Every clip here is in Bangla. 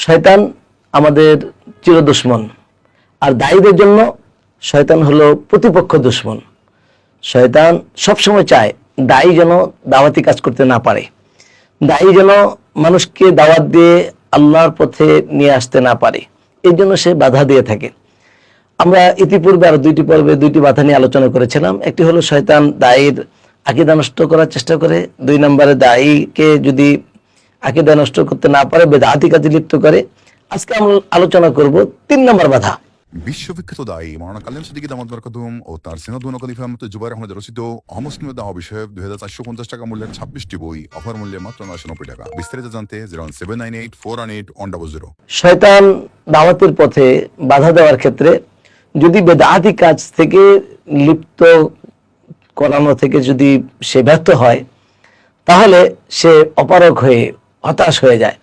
শয়তান আমাদের চির দুশ্মন, আর দায়ীদের জন্য শয়তান হলো প্রতিপক্ষ দুশ্মন। শয়তান সবসময় চায় দায়ী যেন দাওয়াতি কাজ করতে না পারে, দায়ী যেন মানুষকে দাওয়াত দিয়ে আল্লাহর পথে নিয়ে আসতে না পারে, এই জন্য সে বাধা দিয়ে থাকে। আমরা ইতিপূর্বে আরো দুইটি পর্বে দুইটি বাধা নিয়ে আলোচনা করেছিলাম। একটি হলো শয়তান দায়ীর আকীদা নষ্ট করার চেষ্টা করে, 2 নম্বরে দায়ীকে যদি আকীদা নষ্ট করতে না পারে বেদাতি কাজে লিপ্ত করে। আজকে আমরা আলোচনা করব 3 নম্বর বাধা। বিশ্ববিখ্যাত দায়ী মাওলানা কালাম সিদ্দিকী দামাত বরকাতুহুম ও তার সিনাদুন খলিফা মুফতি জুবাইর আহমদ রচিত অমুসলিম দাওয়া বিষয়ক 2450 টাকা মূল্যের 26টি বই অফার মূল্যে মাত্র 990 টাকা। বিস্তারিত জানতে 0798418 শয়তান দাওয়াতের পথে বাধা দেওয়ার ক্ষেত্রে যদি বেদাতি কাজ থেকে লিপ্ত করানো থেকে যদি সে ব্যর্থ হয়, তাহলে সে অপারগ হয়ে হতাশ হয়ে যায়।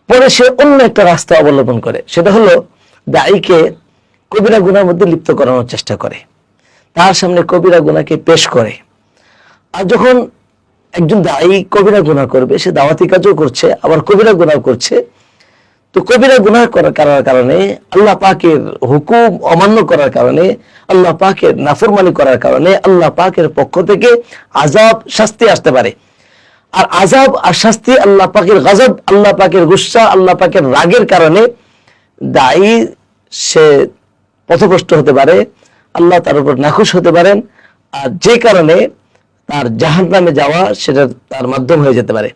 পরে সে অন্য একটা রাস্তা অবলম্বন করে, সেটা হলো দায়ীকে কবিরা গুনার মধ্যে লিপ্ত করানোর চেষ্টা করে, তার সামনে কবিরা গুনাকে পেশ করে। আর যখন একজন দায়ী কবিরা গুনাহ করবে, সে দাওয়াতি কাজও করছে আবার কবিরা গুনাহ করছে, তো কবিরা গুনাহ করার কারণে আল্লাহ পাকের হুকুম অমান্য করার কারণে, আল্লাহ পাকের নাফরমানি করার কারণে আল্লাহ পাকের পক্ষ থেকে আযাব শাস্তি আসতে পারে। আর আযাব আর শাস্তি আল্লাহ পাকের গজব, আল্লাহ পাকের গুসা, আল্লাহ পাকের রাগের কারণে দায়ী সে পথভ্রষ্ট হতে পারে, আল্লাহ তার উপর নাখুশ হতে পারেন, আর যে কারণে তার জাহান্নামে যাওয়া সেটা তার মাধ্যম হয়ে যেতে পারে।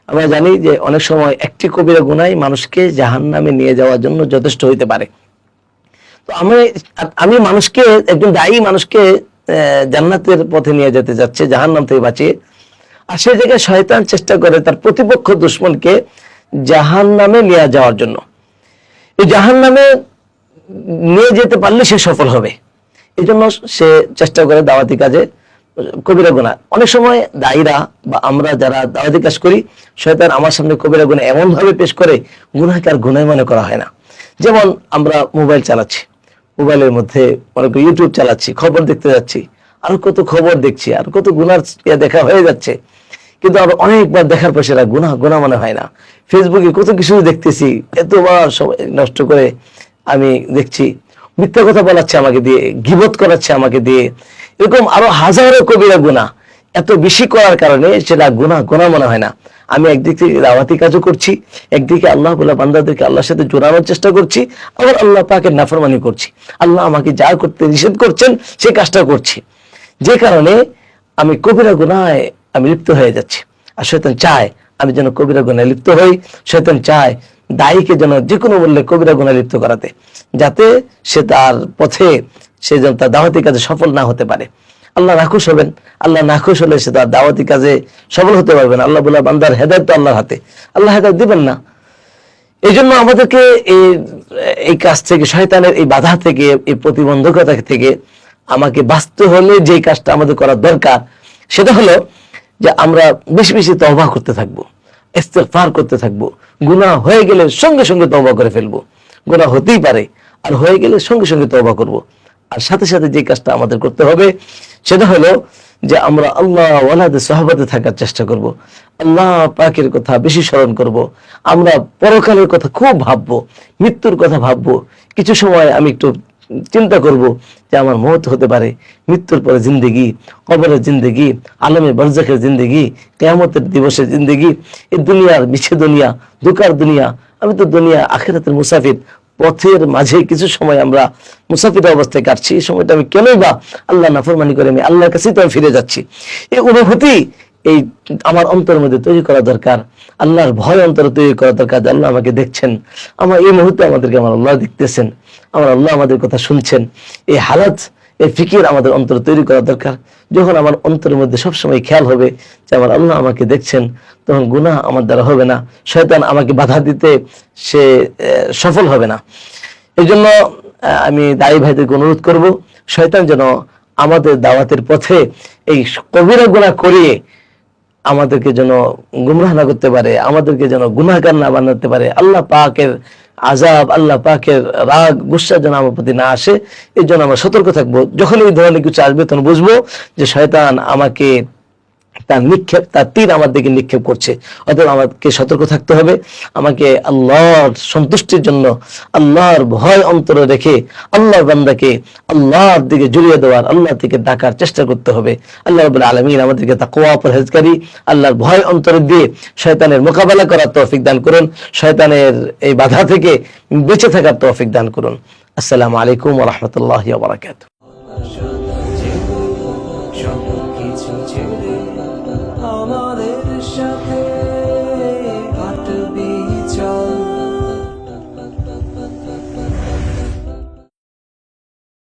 আমরা জানি যে অনেক সময় একটি কবিরা গুনাহ মানুষকে জাহান্নামে নিয়ে যাওয়ার জন্য যথেষ্ট হইতে পারে। তো আমি মানুষকে, একজন দায়ী মানুষকে জান্নাতের পথে নিয়ে যেতে যাচ্ছে জাহান্নাম থেকে বাঁচিয়ে, আর সেই জায়গায় শয়তান চেষ্টা করে তার প্রতিপক্ষ দুশমনকে জাহান্নামে নিয়ে যাওয়ার জন্য। এই জাহান্নামে নিয়ে যেতে পারলে সে সফল হবে, এই জন্য সে চেষ্টা করে দাওয়াতি কাজে কবিরা গুনাহ। অনেক সময় দায়ীরা বা আমরা যারা দাওয়াতি কাজ করি, শয়তান আমার সামনে কবিরা গুনাহ এমন ভাবে পেশ করে গুনাহকে আর গুনাহ মনে করা হয় না। যেমন আমরা মোবাইল চালাচ্ছি, মোবাইলের মধ্যে অনেক ইউটিউব চালাচ্ছি, খবর দেখতে যাচ্ছি, আর কত খবর দেখছি, আর কত গুনার দেখা হয়ে যাচ্ছে, কিন্তু আবার অনেকবার দেখার পর সেটা গুনাহ মনে হয় না। ফেসবুকে কত কিছু দেখতেছি, এতবার সময় নষ্ট করে আমি দেখছি, মিথ্যা কথা বলাচ্ছে আমাকে দিয়ে, গীবত করাচ্ছে আমাকে দিয়ে, এরকম আরো হাজারো কবিরা গুনাহ এত বেশি করার কারণে সেটা গুনাহ মনে হয় না। আমি একদিকে দাওয়াতি কাজও করছি, একদিকে আল্লাহ বলা বান্দাদেরকে আল্লাহর সাথে জোড়ানোর চেষ্টা করছি, আবার আল্লাহ পাকের নাফরমানি করছি। আল্লাহ আমাকে যা করতে নিষেধ করছেন সেই কাজটা করছি, যে কারণে আমি কবিরা গুনাহে আমি লিপ্ত হয়ে যাচ্ছি। আর শয়তান চায় আমি যেন কবিরা গুনাহে লিপ্ত হই, শয়তান চায় দায়ীকে যেন যে কোনো মূল্যে কবিরা গুনাহে লিপ্ত করাতে, যাতে সে তার পথে সে যেন তার দাওয়াতি কাজে সফল না হতে পারে। আল্লাহ নাখুশ হবেন, আল্লাহ নাখুশ হলে সে তার দাওয়াতি কাজে সফল হতে পারবে না। আল্লাহ বলে বান্দার হেদায়েত তো আল্লাহর হাতে, আল্লাহ হেদায়েত দিবেন না। এই জন্য আমাদেরকে এই কাজ থেকে, শয়তানের এই বাধা থেকে, এই প্রতিবন্ধকতা থেকে আমাকে বাঁচতে হলে যে কাজটা আমাদের করা দরকার, সেটা হলো যে আমরা বেশি বেশি তওবা করতে থাকবো, ইস্তিগফার করতে থাকবো। গুনাহ হয়ে গেলে সঙ্গে সঙ্গে তওবা করে ফেলবো, গুনাহ হতেই পারে, আর হয়ে গেলে সঙ্গে সঙ্গে তওবা করব। আর সাথে সাথে যে কাজটা আমাদের করতে হবে সেটা হলো যে আমরা আল্লাহ ওয়ালাদের সহবতে থাকার চেষ্টা করব, আল্লাহ পাকের কথা বেশি স্মরণ করব, আমরা পরকালের কথা খুব ভাববো, মৃত্যুর কথা ভাববো। কিছু সময় আমি একটু চিন্তা করব যে আমার মওত হতে পারে, মৃত্যুর পরে জিন্দেগি, কবরের জিন্দেগি, আলমে বারজাখের জিন্দেগি, কিয়ামতের দিবসের জিন্দেগি, এই দুনিয়ার মিছে দুনিয়া, ধোঁকার দুনিয়া। আমি তো দুনিয়া আখিরাতের মুসাফির, পথের মাঝে কিছু সময় আমরা মুসাফির অবস্থায় কাটছি, এই সময়টা আমি কেনই বা আল্লাহ নাফরমানি করে আমি আল্লাহর কাছেই তো আমি ফিরে যাচ্ছি। এই অনুভূতি এই আমার অন্তরের মধ্যে তৈরি করা দরকার, আল্লাহর ভয় অন্তরে তৈরি করা দরকার। আল্লাহ আমাকে দেখছেন, আমার এই মুহূর্তে আমাদেরকে আমার আল্লাহ দেখতেছেন, আমার আল্লাহ আমাদের কথা শুনছেন। এই হালাত, এই ফিকির আমাদের অন্তরে তৈরি করা দরকার। যখন আমার অন্তরের মধ্যে সবসময় খেয়াল হবে যে আমার আল্লাহ আমাকে দেখছেন, তখন গুনাহ আমার দ্বারা হবে না, শয়তান আমাকে বাধা দিতে সে সফল হবে না। এই জন্য আমি দায়ী ভাইদেরকে অনুরোধ করব, শয়তান যেন আমাদের দাওয়াতের পথে এই কবিরা গুনাহ করিয়ে আমাদেরকে যেন গুমরাহ না করতে পারে, আমাদেরকে যেন গুনাহগার না বানাতে পারে। আল্লাহ পাকের আযাব, আল্লাহ পাকের রাগ, গুসা যেন আমার প্রতি না আসে, এই জন্য আমরা সতর্ক থাকবো। যখন এই ধরনের কিছু আসবে তখন বুঝবো যে শয়তান আমাকে তার নিক্ষেপ, তার তীর আমার দিকে নিক্ষেপ করছে। অতএব আমাকে সতর্ক থাকতে হবে, আমাকে আল্লাহর সন্তুষ্টির জন্য আল্লাহর ভয় অন্তরে রেখে আল্লাহর বান্দাকে আল্লাহর দিকে জড়িয়ে দেওয়ার, আল্লাহর দিকে ডাকার চেষ্টা করতে হবে। আল্লাহ রাব্বুল আলামিন আমাদেরকে তাকওয়া, পরহেজগারি, আল্লাহর ভয় অন্তরে দিয়ে শয়তানের মোকাবেলা করার তৌফিক দান করুন, শয়তানের এই বাধা থেকে বেঁচে থাকার তৌফিক দান করুন। আসসালামু আলাইকুম ওয়া রাহমাতুল্লাহি ওয়া বারাকাতুহু। সবকিছু ছেড়ে আমাদের সাথে